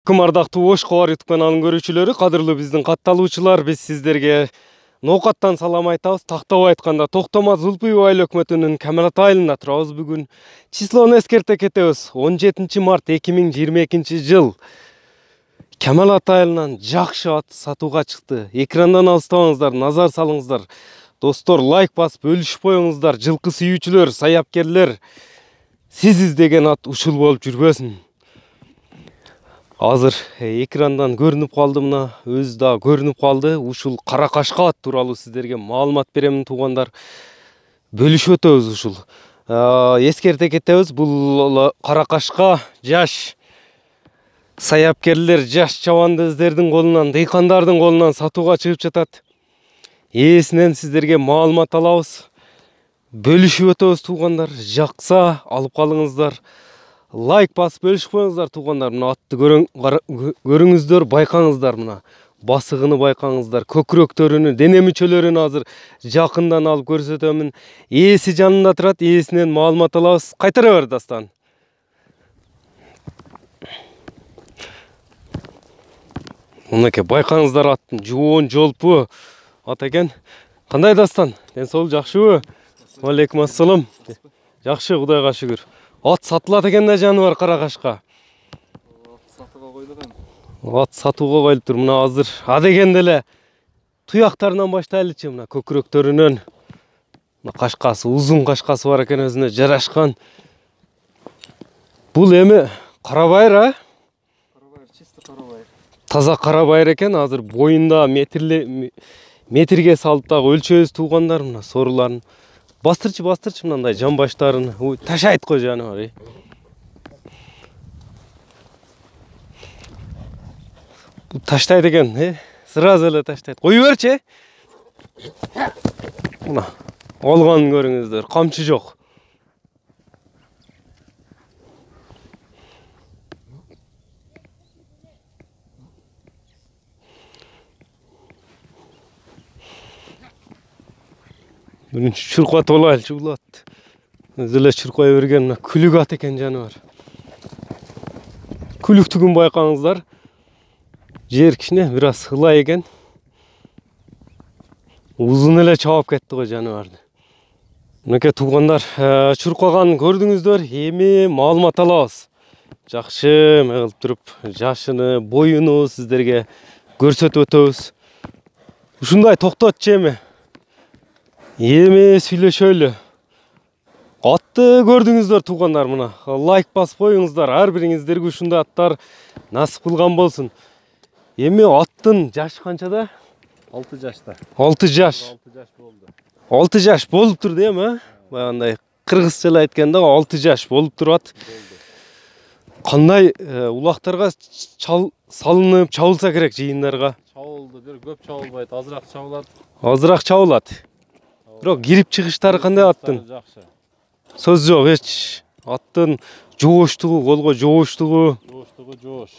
Алейкум ардактуу Ош Кабар YouTube каналынын көрүүчүлөрү, кадырлуу биздин катталуучулар, биз сиздерге ноокаттан салам айтабыз. Тактап айтканда Токтомаз Улпуйбай айыл өкмөтүнүн Камелат айылында турабыз бүгүн. Числону эскерте кетебиз. 17 март 2022 жыл. Камелат айылынан жакшы ат сатууга чыкты. Экрандан алыстабаңыздар, назар салыңыздар. Достор, лайк басып бөлүшүп коюңуздар. Жылкы сүйүүчүлөр, саяпкерлер, сиз издеген ат ушул болуп жүрбөсүн. Азыр экрандан көрүнүп калды, мына өзү да көрүнүп калды. Ушул кара кашка ат тууралуу сиздерге маалымат беремин туугандар. Бөлүшүп өтөбүз ушул. Эскерте кетебиз, бул кара кашка жаш саяпкерлер, жаш чабандыздардын колунан, дыйкандардын колунан сатууга чыгып жатат. Ээсинен сиздерге маалымат алабыз. Бөлүшүп өтөбүз туугандар. Жакса алып калыңыздар. Лайк басып бөлүшүп коюңуздар туугандар. Мына атты көрүңүздөр, байкаңыздар, мына басыгыны байкаңыздар, көкүрөктөрүнү, дене мүчөлөрүнү азыр жакындан алып көрсөтөмүн. Ээси жанында турат, ээсинен маалымат алабыз. Кайтара бер Дастан. Мынакей байкаңыздар, аттын жоон жолпу ат экен. Кандай Дастан? Ден соолук жакшыбы? Алейкум ассалам. Жакшы, Кудайга шүгүр. Ат сатылат экен да жаныбар кара кашка. Сатууга койлук эми. Ат сатууга коюлуп тур. Мына азыр адегенде эле туяктарынан баштайлычы, мына көкүрөктөрүнөн. Мына кашкасы, узун кашкасы бар экен, өзүнө жарашкан. Бул эми карабайыр, а? Карабайыр, чисто карабайыр. Таза карабайыр экен. Азыр боюнда метрге салып дагы өлчөбүз туугандар. Мына соруларын бастырчы мындай жан баштарын. Ташайт кой жаныбар. Бул таштайт экен, сразу эле таштайт. Кою берчи. Мына алганын көрүңүздөр, камчы жок. Биринчи чуркатып алайлычы бул ат. Өзү эле чуркай берген, мына күлүк ат экен жаныбар. Күлүктүгүн байкаңыздар. Жер кичине бир аз ылай экен. Узун эле чабып кетти го жаныбарды. Мынакей туугандар, чуркаганын көрдүңүздөр. Эми маалымат алабыз. Жакшы кылып туруп, жашыны, боюну сиздерге көрсөтүп өтөбүз. Ушундай токтотчу эми. Эми сүйлөшөлү. Атты көрдүңүздөр туугандар, мына лайк басып коюңуздар. Ар бириңиздерге ушундай аттар насып кылган болсун. Эми аттын жашы канчада? 6 жашта. 6 жаш. 6 жаш болду. 6 жаш болуптур дейм, Баягындай кыргызча эле айтканда 6 жаш болуп турат. Кандай улактарга салынып чабылса керек жыйындарга? Чабылды, бир көп чабылбайт, азыраак чабылат. Азыраак чабылат. Бирок кирип чыгыштары кандай аттын? Жакшы. Сөз жок, эч. Аттын жооштугу, колго жооштугу. Жоош.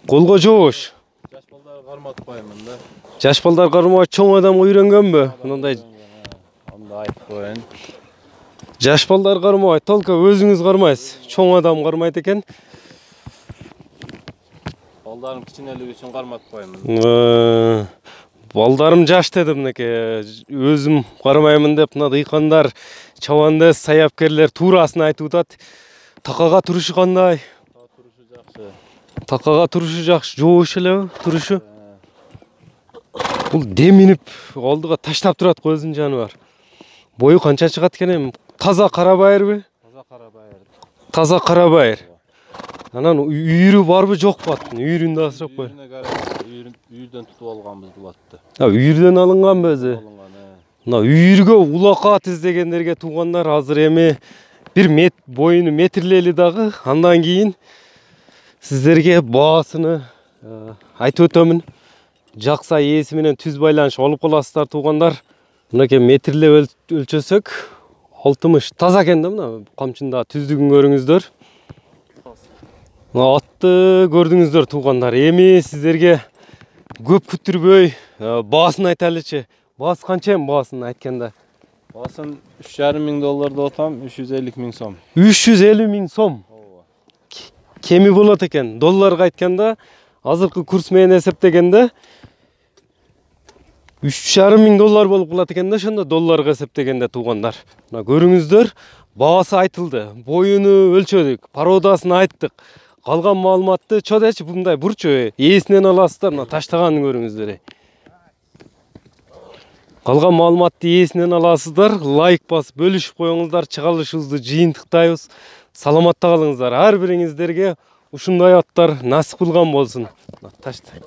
Колго жоош. Жаш балдар карматпаймын да. Жаш балдар кармай, чоң адам үйрөнгөнбү? Мындай Анда айтып коеюн. жаш балдар кармай, толко өзүңүз кармайсыз. Чоң адам кармайт экен. Балдарым кичинелиги үчүн карматпаймын. Балдарым жаш дедим, мынакей. Өзүм кармаймын деп, мына дыйкандар, чабандыз, саяпкерлер туурасын айтып атат. Такага турушу кандай? Турушу жакшы. Такага турушу жакшы, жоош элеби турушу? Бул деминип алдыга таштап турат го өзүн жаныбар. Бою канча чыгат экен эми? Таза карабайырбы? Таза карабайыр. Таза карабайыр. Анан үйүрү барбы жокпу аттын? Үйүрүн да асырап кой. Үйүрдөн тутуп алганбыз бул атты. Үйүрдөн алынганбы өзү? Мына үйүргө улакат издегендерге туугандар, азыр эми бир боюну метрлели дагы, андан кийин сиздерге баасыны айтып өтөмүн. Жакса ээси менен түз байланыш алып каласыздар туугандар. Мынакей метрлеп өлчөсөк 60 таза экен да, мына камчында түздүгүн көрүңүздөр. Мына атты көрдүңүздөр туугандар. Эми сиздерге көп күттүрбөй баасын айтайлычы. Баасы канча эми баасын айтканда? Баасын $3,5 миң деп атам, $350 миң сом. 350 миң сом. кеми болот экен. Долларга айтканда, азыркы курс менен эсептегенде 3,5 миң доллар болуп калат экен да, ошондо долларга эсептегенде туугандар. Мына көрүңүздөр, баасы айтылды, боюну өлчөдүк, породасын айттык. Калган маалыматты чодечи мындай бурчу ээсинен аласыздар, мына таштаганын көрүңүздөр. Калган маалыматты ээсинен аласыздар, лайк басып бөлүшүп коюңуздар, чыгарылышыбызды жыйынтыктайбыз. Саламатта калыңыздар. Ар бириңиздерге ушундай аттар насип кылган болсун. Ташта.